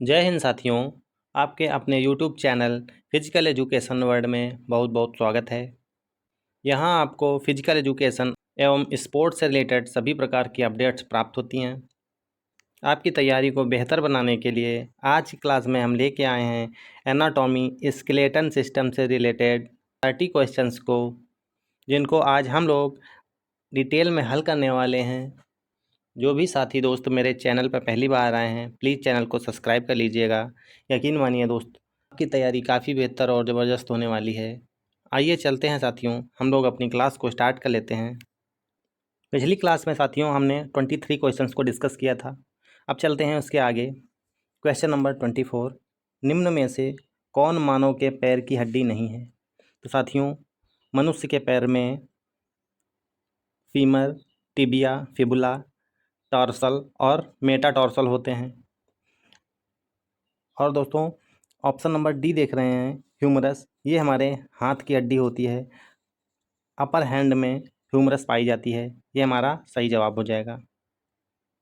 जय हिंद साथियों। आपके अपने YouTube channel physical education world में बहुत बहुत स्वागत है। यहाँ आपको फिजिकल एजुकेशन एवं स्पोर्ट्स से रिलेटेड सभी प्रकार की अपडेट्स प्राप्त होती हैं। आपकी तैयारी को बेहतर बनाने के लिए आज की क्लास में हम लेके आए हैं एनाटॉमी स्केलेटन सिस्टम से रिलेटेड 30 क्वेश्चंस को, जिनको आज हम लोग डिटेल में हल करने वाले हैं। जो भी साथी दोस्त मेरे चैनल पर पहली बार आए हैं, प्लीज़ चैनल को सब्सक्राइब कर लीजिएगा। यकीन मानिए दोस्त, आपकी तैयारी काफ़ी बेहतर और ज़बरदस्त होने वाली है। आइए चलते हैं साथियों, हम लोग अपनी क्लास को स्टार्ट कर लेते हैं। पिछली क्लास में साथियों हमने 23 क्वेश्चंस को डिस्कस किया था। अब चलते हैं उसके आगे। क्वेश्चन नंबर 24, निम्न में से कौन मानव के पैर की हड्डी नहीं है? तो साथियों, मनुष्य के पैर में फीमर, टिबिया, फिबुला, टॉर्सल और मेटाटॉर्सल होते हैं। और दोस्तों, ऑप्शन नंबर डी देख रहे हैं, ह्यूमरस, ये हमारे हाथ की हड्डी होती है। अपर हैंड में ह्यूमरस पाई जाती है। ये हमारा सही जवाब हो जाएगा।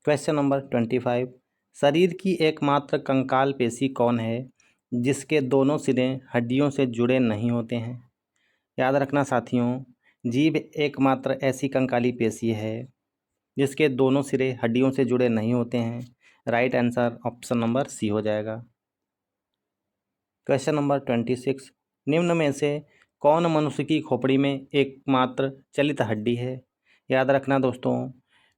क्वेश्चन नंबर 25, शरीर की एकमात्र कंकाल पेशी कौन है जिसके दोनों सिरे हड्डियों से जुड़े नहीं होते हैं? याद रखना साथियों, जीभ एकमात्र ऐसी कंकाली पेशी है जिसके दोनों सिरे हड्डियों से जुड़े नहीं होते हैं। Right answer option number C हो जाएगा। क्वेश्चन नंबर 26, निम्न में से कौन मनुष्य की खोपड़ी में एकमात्र चलित हड्डी है? याद रखना दोस्तों,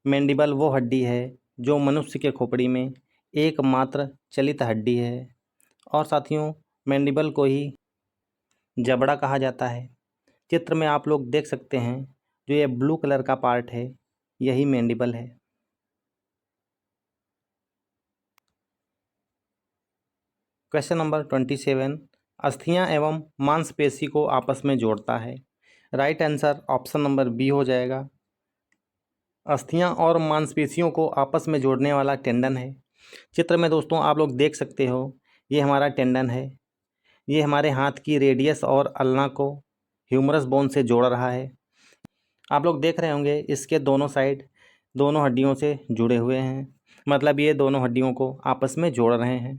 मैंडिबल वो हड्डी है जो मनुष्य के खोपड़ी में एकमात्र चलित हड्डी है। और साथियों, मैंडिबल को ही जबड़ा कहा जाता है। चित्र में आप लोग देख सकते हैं, जो ये ब्लू कलर का पार्ट है, यही मैंडिबल है। क्वेश्चन नंबर 27, अस्थियां एवं मांसपेशी को आपस में जोड़ता है। Right answer option number B हो जाएगा। अस्थियां और मांसपेशियों को आपस में जोड़ने वाला टेंडन है। चित्र में दोस्तों आप लोग देख सकते हो, ये हमारा टेंडन है। ये हमारे हाथ की रेडियस और अल्ना को ह्यूमरस बोन से जोड़ रहा है। आप लोग देख रहे होंगे, इसके दोनों साइड दोनों हड्डियों से जुड़े हुए हैं, मतलब ये दोनों हड्डियों को आपस में जोड़ रहे हैं।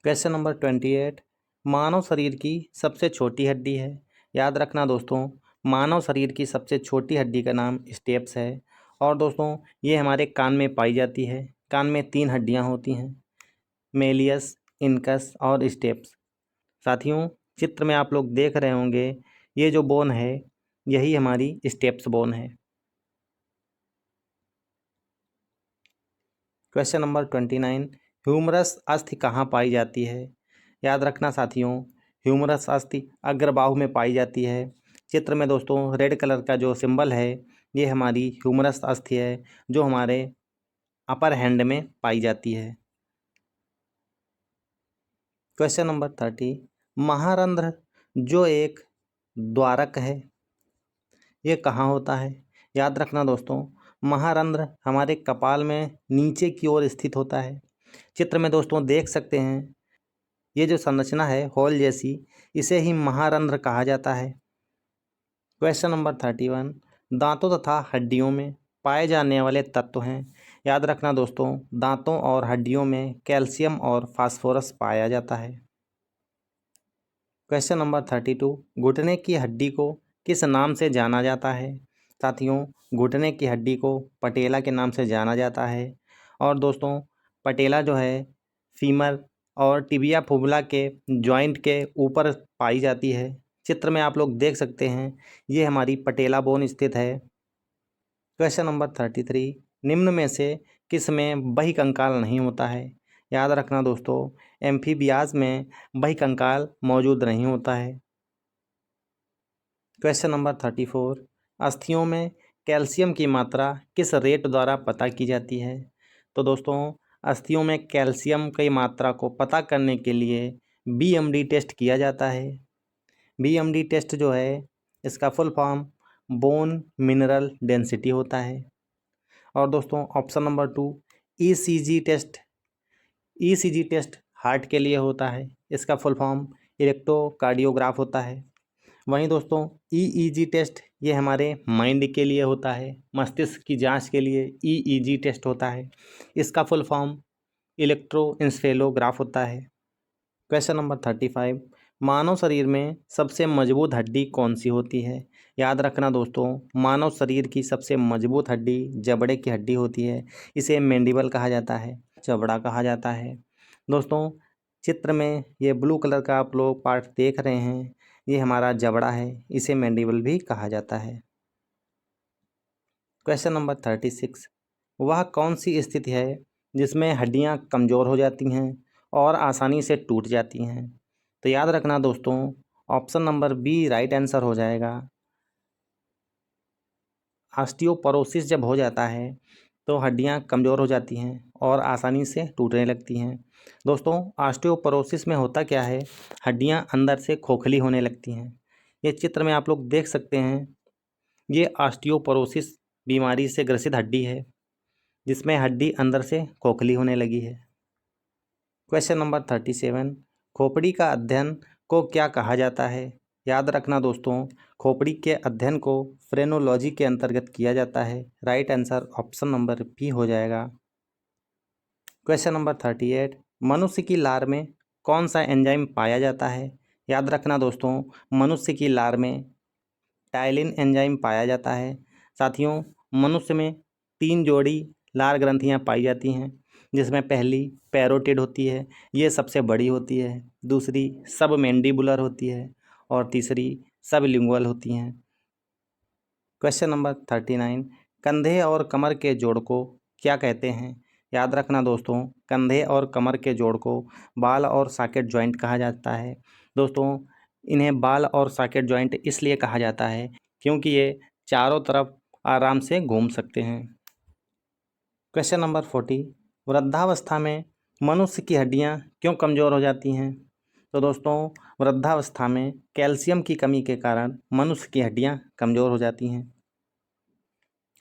क्वेश्चन नंबर 28, मानव शरीर की सबसे छोटी हड्डी है। याद रखना दोस्तों, मानव शरीर की सबसे छोटी हड्डी का नाम स्टेप्स है। और दोस्तों, ये हमारे कान में पाई जाती है। कान में 3 हड्डियां होती हैं, मेलियस, इनकस और स्टेप्स। साथियों, चित्र में आप लोग देख रहे होंगे, ये जो बोन है, यही हमारी स्टेप्स बोन है। क्वेश्चन नंबर 29, ह्यूमरस अस्थि कहाँ पाई जाती है? याद रखना साथियों, ह्यूमरस अस्थि अग्रबाहु में पाई जाती है। चित्र में दोस्तों रेड कलर का जो सिंबल है, ये हमारी ह्यूमरस अस्थि है, जो हमारे अपर हैंड में पाई जाती है। क्वेश्चन नंबर 30, महारंध्र जो एक द्वारक है, ये कहाँ होता है? याद रखना दोस्तों, महारंध्र हमारे कपाल में नीचे की ओर स्थित होता है। चित्र में दोस्तों देख सकते हैं, ये जो संरचना है होल जैसी, इसे ही महारंध्र कहा जाता है। क्वेश्चन नंबर 31, दांतों तथा हड्डियों में पाए जाने वाले तत्व हैं। याद रखना दोस्तों, दांतों और हड्डियों में कैल्शियम और फास्फोरस पाया जाता है। क्वेश्चन नंबर 32, घुटने की हड्डी को किस नाम से जाना जाता है? साथियों, घुटने की हड्डी को पटेला के नाम से जाना जाता है। और दोस्तों, पटेला जो है फीमर और टिबिया फुबुला के जॉइंट के ऊपर पाई जाती है। चित्र में आप लोग देख सकते हैं, ये हमारी पटेला बोन स्थित है। क्वेश्चन नंबर 33, निम्न में से किस में बहिकंकाल नहीं होता है? याद रखना दोस्तों, एम्फीबियाज में बहिकंकाल मौजूद नहीं होता है। क्वेश्चन नंबर 34, अस्थियों में कैल्शियम की मात्रा किस रेट द्वारा पता की जाती है? तो दोस्तों, अस्थियों में कैल्शियम की मात्रा को पता करने के लिए बीएमडी टेस्ट किया जाता है। बीएमडी टेस्ट जो है, इसका full form bone mineral density होता है। और दोस्तों, option number 2, ECG test. ECG test heart के लिए होता है, इसका फुल फॉर्म इलेक्ट्रोकार्डियोग्राफ होता है। वहीं दोस्तों ईईजी टेस्ट ये हमारे माइंड के लिए होता है, मस्तिष्क की जांच के लिए ईईजी टेस्ट होता है। इसका फुल फॉर्म इलेक्ट्रोएन्सेफेलोग्राफ होता है। क्वेश्चन नंबर 35, मानव शरीर में सबसे मजबूत हड्डी कौन सी होती है? याद रखना दोस्तों, मानव शरीर की सबसे मजबूत हड्डी जबड़े की हड्डी होती है। इसे मैंडिबल कहा जाता है, जबड़ा कहा जाता है। दोस्तों चित्र में ये ब्लू कलर का आप लोग पार्ट देख रहे हैं, ये हमारा जबड़ा है, इसे मैंडिबल भी कहा जाता है। क्वेश्चन नंबर 36, वह कौन सी स्थिति है जिसमें हड्डियां कमज़ोर हो जाती हैं और आसानी से टूट जाती हैं? तो याद रखना दोस्तों, option number B right answer हो जाएगा। ऑस्टियोपोरोसिस जब हो जाता है तो हड्डियां कमज़ोर हो जाती हैं और आसानी से टूटने लगती हैं। दोस्तों ऑस्टियोपोरोसिस में होता क्या है, हड्डियां अंदर से खोखली होने लगती हैं। ये चित्र में आप लोग देख सकते हैं, ये ऑस्टियोपोरोसिस बीमारी से ग्रसित हड्डी है जिसमें हड्डी अंदर से खोखली होने लगी है। क्वेश्चन नंबर 37, खोपड़ी का अध्ययन को क्या कहा जाता है? याद रखना दोस्तों, खोपड़ी के अध्ययन को फ्रेनोलॉजी के अंतर्गत किया जाता है। Right answer option number B हो जाएगा। क्वेश्चन नंबर 38, मनुष्य की लार में कौन सा एंजाइम पाया जाता है? याद रखना दोस्तों, मनुष्य की लार में टाइलिन एंजाइम पाया जाता है। साथियों मनुष्य में 3 जोड़ी लार ग्रंथियां पाई जाती हैं, जिसमें पहली पैरोटिड होती है, ये सबसे बड़ी होती है। दूसरी सब मैंडिबुलर होती है और तीसरी सब लिंगुअल होती हैं। क्वेश्चन नंबर 39, कंधे और कमर के जोड़ को क्या कहते हैं? याद रखना दोस्तों, कंधे और कमर के जोड़ को बाल और सॉकेट जॉइंट कहा जाता है। दोस्तों इन्हें बाल और सॉकेट जॉइंट इसलिए कहा जाता है क्योंकि ये चारों तरफ आराम से घूम सकते हैं। क्वेश्चन नंबर 40, वृद्धावस्था में मनुष्य की हड्डियां क्यों कमज़ोर हो जाती हैं? तो दोस्तों वृद्धावस्था में कैल्शियम की कमी के कारण मनुष्य की हड्डियां कमज़ोर हो जाती हैं।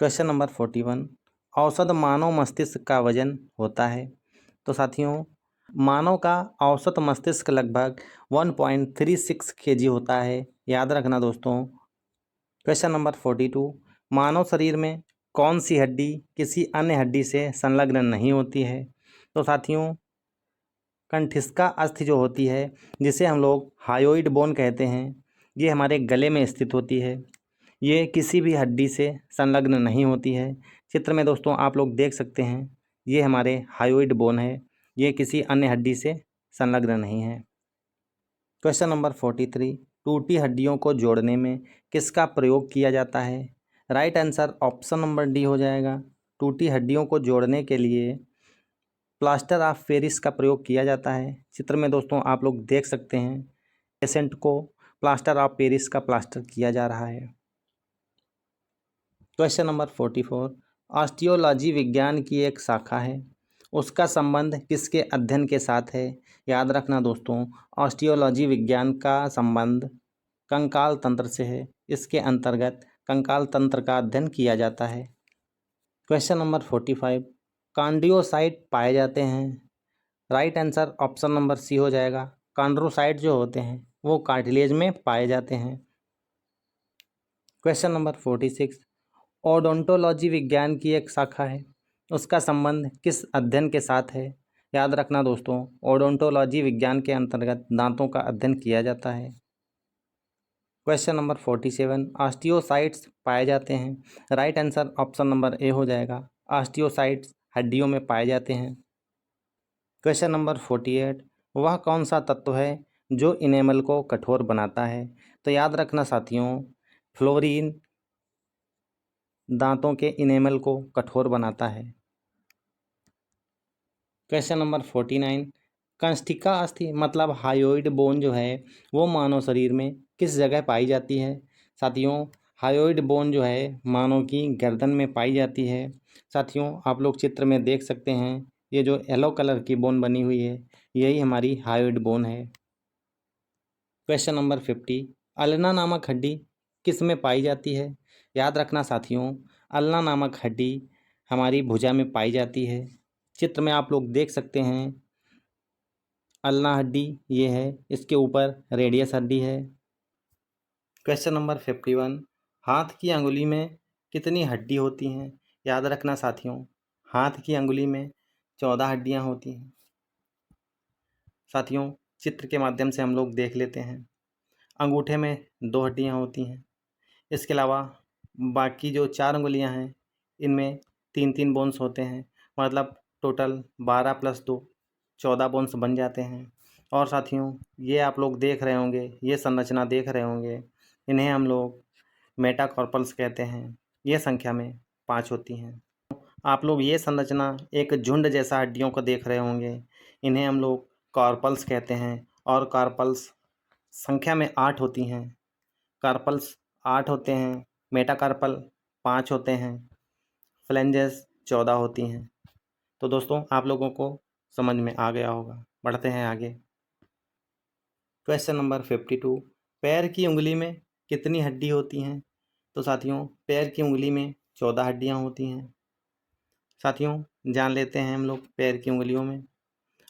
क्वेश्चन नंबर 41, औसत मानव मस्तिष्क का वजन होता है? तो साथियों मानव का औसत मस्तिष्क लगभग 1.36 kg होता है। याद रखना दोस्तों। क्वेश्चन नंबर 42, मानव शरीर में कौन सी हड्डी किसी अन्य हड्डी से संलग्न नहीं होती है? तो साथियों कंठिस्का अस्थि जो होती है, जिसे हम लोग हायोइड बोन कहते हैं, ये हमारे गले में स्थित होती है। ये किसी भी हड्डी से संलग्न नहीं होती है। चित्र में दोस्तों आप लोग देख सकते हैं, ये हमारे हायोइड बोन है, ये किसी अन्य हड्डी से संलग्न नहीं है। क्वेश्चन नंबर 43, टूटी हड्डियों को जोड़ने में किसका प्रयोग किया जाता है? Right answer option number D हो जाएगा। टूटी हड्डियों को जोड़ने के लिए प्लास्टर ऑफ पेरिस का प्रयोग किया जाता है। चित्र में दोस्तों आप लोग देख सकते हैं, पेशेंट को प्लास्टर ऑफ पेरिस का प्लास्टर किया जा रहा है। क्वेश्चन नंबर 44, ऑस्टियोलॉजी विज्ञान की एक शाखा है, उसका संबंध किसके अध्ययन के साथ है? याद रखना दोस्तों, ऑस्टियोलॉजी विज्ञान का संबंध कंकाल तंत्र से है। इसके अंतर्गत कंकाल तंत्र का अध्ययन किया जाता है। क्वेश्चन नंबर 45, कॉन्ड्रियोसाइट पाए जाते हैं। Right answer option number C हो जाएगा। कॉन्ड्रोसाइट जो होते हैं वो कार्टिलेज में पाए जाते हैं। क्वेश्चन नंबर 46, ओडोंटोलॉजी विज्ञान की एक शाखा है, उसका संबंध किस अध्ययन के साथ है? याद रखना दोस्तों, ओडोंटोलॉजी विज्ञान के अंतर्गत दांतों का अध्ययन किया जाता है। क्वेश्चन नंबर 47, ऑस्टियोसाइट्स पाए जाते हैं। Right answer option number A हो जाएगा। ऑस्टियोसाइट्स हड्डियों में पाए जाते हैं। क्वेश्चन नंबर 48, वह कौन सा तत्व है जो इनेमल को कठोर बनाता है? तो याद रखना साथियों, फ्लोरीन दांतों के इनेमल को कठोर बनाता है। क्वेश्चन नंबर 49, कंस्टिका अस्थि मतलब हायोइड बोन जो है वो मानव शरीर में किस जगह पाई जाती है? साथियों हायोइड बोन जो है मानव की गर्दन में पाई जाती है। साथियों आप लोग चित्र में देख सकते हैं, ये जो येलो कलर की बोन बनी हुई है यही हमारी हायोइड बोन है। क्वेश्चन नंबर 50, अल्ना नामक हड्डी किस में पाई जाती है? याद रखना साथियों, अल्ना नामक हड्डी हमारी भुजा में पाई जाती है। चित्र में आप लोग देख सकते हैं, अल्ना हड्डी ये है, इसके ऊपर रेडियस हड्डी है। क्वेश्चन नंबर 51, हाथ की अंगुली में कितनी हड्डी होती हैं? याद रखना साथियों, हाथ की अंगुली में 14 हड्डियां होती हैं। साथियों, चित्र के माध्यम से हम लोग देख लेते हैं। अंगूठे में 2 हड्डियां होती हैं। इसके अलावा बाकी जो 4 अंगुलियां हैं, इनमें 3-3 बोन्स होते हैं। मतलब टोटल 12 + 2 14 बोन्स बन जाते हैं। और साथियों, ये आप लोग देख रहे होंगे, ये संरचना देख रहे होंगे, इन्हें हम लोग मेटाकार्पल्स कहते हैं। ये संख्या में 5 होती हैं। आप लोग ये संरचना एक झुंड जैसा हड्डियों को देख रहे होंगे, इन्हें हम लोग कार्पल्स कहते हैं। और कार्पल्स संख्या में 8 होती हैं। कार्पल्स 8 होते हैं, मेटाकार्पल 5 होते हैं, फ्लेंजेस 14 होती हैं। तो दोस्तों, आप लोगों को समझ में आ गया होगा। बढ़ते हैं आगे। क्वेश्चन नंबर 52, पैर की उंगली में कितनी हड्डी होती हैं? तो साथियों, पैर की उंगली में 14 हड्डियां होती हैं। साथियों, जान लेते हैं हम लोग पैर की उंगलियों में।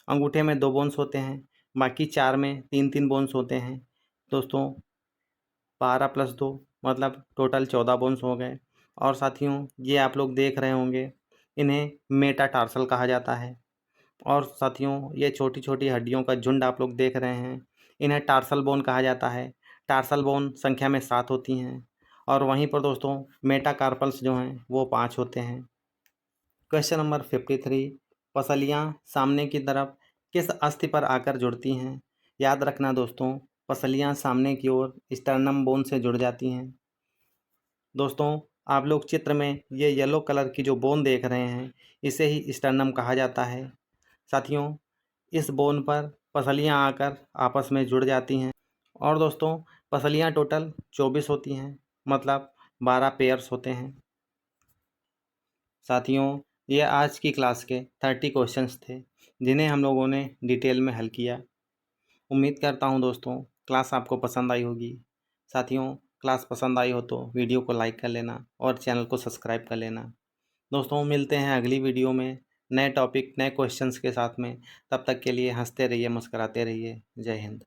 अंगूठे में 2 बोन्स होते हैं, बाकी 4 में 3-3 बोन्स होते हैं। दोस्तों, 12 + 2 मतलब टोटल 14 बोन्स हो गए। और साथियों, ये आप लोग देख रहे होंगे, इन्हें मेटाटार्सल कहा जाता है। और साथियों, ये छोटी छोटी हड्डियों का झुंड आप लोग देख रहे हैं, इन्हें टार्सल बोन कहा जाता है। टार्सल बोन संख्या में 7 होती हैं। और वहीं पर दोस्तों, मेटाकार्पल्स जो हैं वो 5 होते हैं। क्वेश्चन नंबर 53, पसलियाँ सामने की तरफ किस अस्थि पर आकर जुड़ती हैं? याद रखना दोस्तों, पसलियाँ सामने की ओर स्टर्नम बोन से जुड़ जाती हैं। दोस्तों, आप लोग चित्र में ये येलो कलर की जो बोन देख रहे हैं, इसे ही स्टर्नम कहा जाता है। साथियों, इस बोन पर पसलियाँ आकर आपस में जुड़ जाती हैं। और दोस्तों, पसलियाँ टोटल 24 होती हैं, मतलब 12 पेयर्स होते हैं। साथियों, ये आज की क्लास के 30 क्वेश्चंस थे, जिन्हें हम लोगों ने डिटेल में हल किया। उम्मीद करता हूँ दोस्तों, क्लास आपको पसंद आई होगी। साथियों, क्लास पसंद आई हो तो वीडियो को लाइक कर लेना और चैनल को सब्सक्राइब कर लेना। दोस्तों, मिलते हैं अगली वीडियो में नए टॉपिक, नए क्वेश्चंस के साथ में। तब तक के लिए हंसते रहिए, मुस्कुराते रहिए। जय हिंद।